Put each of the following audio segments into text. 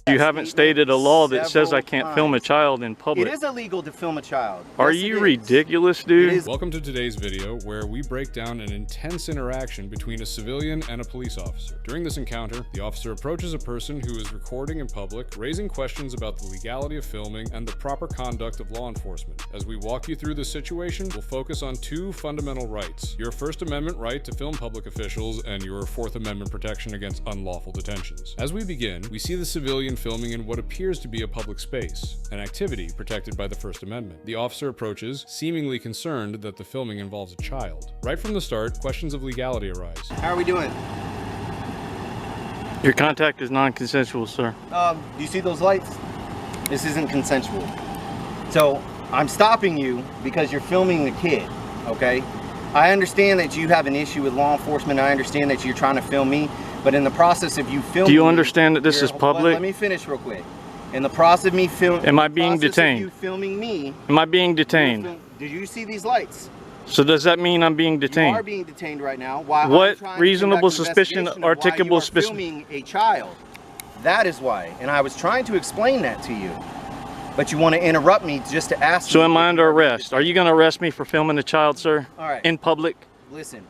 You haven't stated a law that says I can't film a child in public. It is illegal to film a child. Are you ridiculous, dude? Welcome to today's video, where we break down an intense interaction between a civilian and a police officer. During this encounter, the officer approaches a person who is recording in public, raising questions about the legality of filming and the proper conduct of law enforcement. As we walk you through this situation, we'll focus on two fundamental rights: your First Amendment right to film public officials and your Fourth Amendment protection against unlawful detentions. As we begin, we see the civilian filming in what appears to be a public space, an activity protected by the First Amendment. The officer approaches, seemingly concerned that the filming involves a child. Right from the start, questions of legality arise. How are we doing? Your contact is non-consensual, sir. Do you see those lights? This isn't consensual. So I'm stopping you because you're filming the kid, okay? I understand that you have an issue with law enforcement. I understand that you're trying to film me, but in the process of you filming, do you understand that this is public? Let me finish real quick. In the process of me filming, am I being detained? You filming me? Am I being detained? Did you see these lights? So does that mean I'm being detained? You are being detained right now. Why? What reasonable suspicion, articulable suspicion? Filming a child. That is why. And I was trying to explain that to you, but you want to interrupt me just to ask. So am I under arrest? Are you going to arrest me for filming a child, sir? All right. In public? Listen.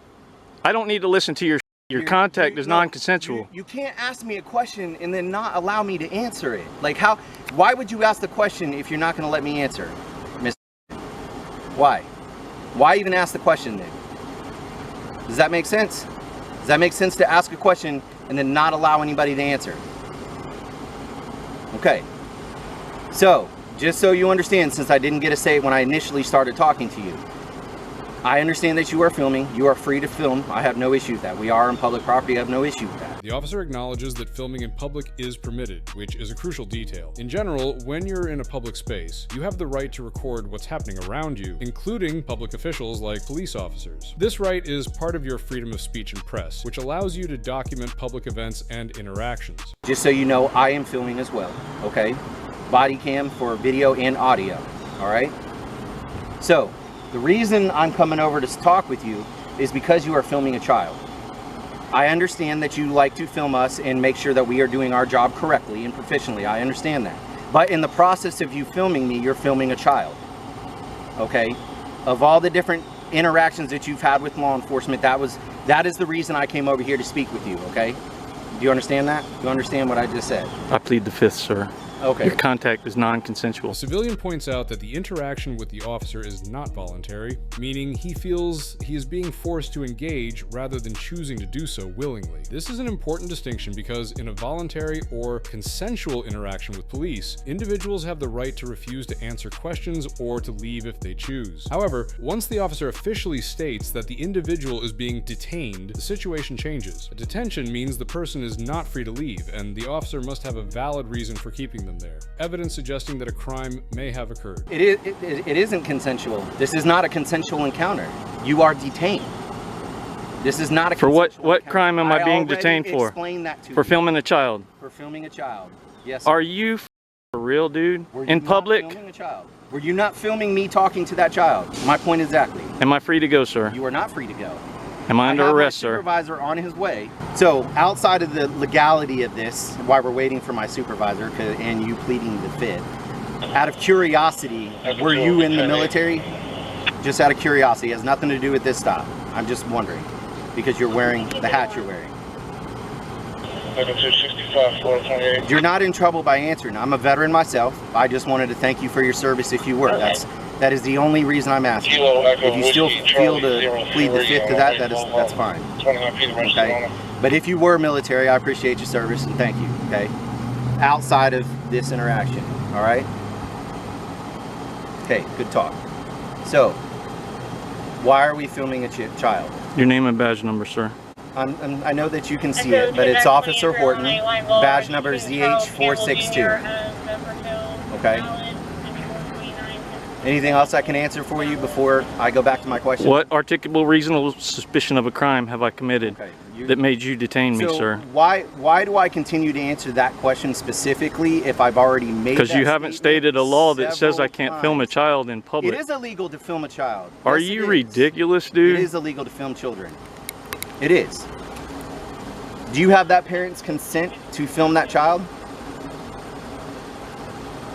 I don't need to listen to your contact is non-consensual. You can't ask me a question and then not allow me to answer it. Like how? Why would you ask the question if you're not going to let me answer, Miss? Why? Why even ask the question then? Does that make sense? Does that make sense to ask a question and then not allow anybody to answer? Okay. So, just so you understand, since I didn't get a say when I initially started talking to you, I understand that you are filming. You are free to film. I have no issue with that. We are on public property. I have no issue with that. The officer acknowledges that filming in public is permitted, which is a crucial detail. In general, when you're in a public space, you have the right to record what's happening around you, including public officials like police officers. This right is part of your freedom of speech and press, which allows you to document public events and interactions. Just so you know, I am filming as well, okay? Body cam for video and audio, all right? So, the reason I'm coming over to talk with you is because you are filming a child. I understand that you like to film us and make sure that we are doing our job correctly and proficiently. I understand that. But in the process of you filming me, you're filming a child. Okay? Of all the different interactions that you've had with law enforcement, that is the reason I came over here to speak with you, okay? Do you understand that? Do you understand what I just said? I plead the fifth, sir. Okay. Your contact is non-consensual. The civilian points out that the interaction with the officer is not voluntary, meaning he feels he is being forced to engage rather than choosing to do so willingly. This is an important distinction because in a voluntary or consensual interaction with police, individuals have the right to refuse to answer questions or to leave if they choose. However, once the officer officially states that the individual is being detained, the situation changes. A detention means the person is not free to leave, and the officer must have a valid reason for keeping them there. Evidence suggesting that a crime may have occurred. It isn't consensual. This is not a consensual encounter. You are detained. This is not a consensual encounter. For what crime am I being detained for? Explain that to For you. filming a child. For filming a child. Yes. Are you for real, dude? In public? Filming a child? Were you not filming me talking to that child? My point exactly. Am I free to go, sir? You are not free to go. Am I under arrest, sir? Supervisor on his way. So outside of the legality of this, while we're waiting for my supervisor and you pleading the fifth, out of curiosity, were you in the military? Just out of curiosity, it has nothing to do with this stop. I'm just wondering because you're wearing the hat you're wearing. You're not in trouble by answering. I'm a veteran myself. I just wanted to thank you for your service if you were. That is the only reason I'm asking. If you still feel to plead the fifth to that's fine. Okay? But if you were military, I appreciate your service and thank you, okay? Outside of this interaction, all right? Okay, good talk. So, why are we filming a child? Your name and badge number, sir. I know that you can see it, but it's Officer Horton, badge number ZH462. Okay? Anything else I can answer for you before I go back to my question? What articulable reasonable suspicion of a crime have I committed that made you detain me, sir? Why do I continue to answer that question specifically if I've already made that? Because you haven't stated a law that says I can't film a child in public. It is illegal to film a child. Are you ridiculous, dude? It is illegal to film children. It is. Do you have that parent's consent to film that child?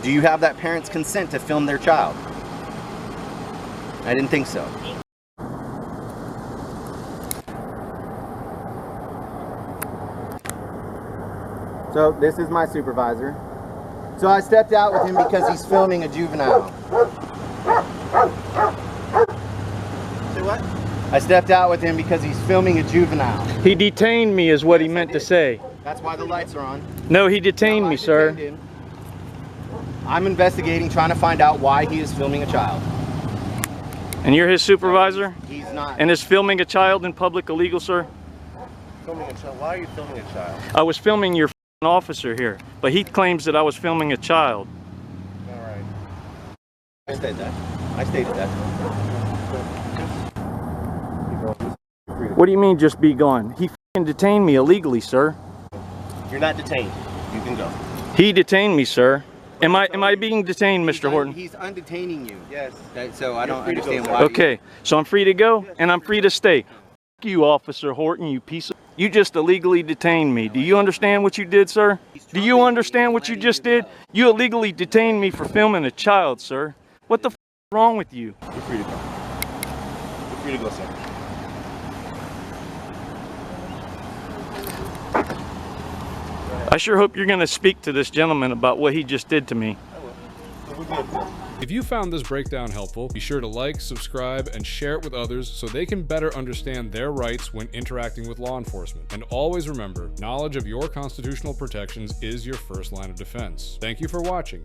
Do you have that parent's consent to film their child? I didn't think so. So this is my supervisor. So I stepped out with him because he's filming a juvenile. Say what? I stepped out with him because he's filming a juvenile. He detained me is what he meant to say. That's why the lights are on. No, he detained me, sir. Him. I'm investigating, trying to find out why he is filming a child. And you're his supervisor? He's not. And is filming a child in public illegal, sir? Filming a child? Why are you filming a child? I was filming your officer here, but he claims that I was filming a child. All right. I stated that. I stated that. What do you mean, just be gone? He f***ing detained me illegally, sir. You're not detained. You can go. He detained me, sir. Am I being detained, Mr. Horton? He's undetaining you. Yes. So I don't free to go, understand sir. why. Okay, so I'm free to go, and I'm free to stay. F*** you, Officer Horton, you piece of... You just illegally detained me. Do you understand what you did, sir? Do you understand what you just did? You illegally detained me for filming a child, sir. What the f*** is wrong with you? You're free to go. You're free to go, sir. I sure hope you're going to speak to this gentleman about what he just did to me. If you found this breakdown helpful, be sure to like, subscribe, and share it with others so they can better understand their rights when interacting with law enforcement. And always remember, knowledge of your constitutional protections is your first line of defense. Thank you for watching.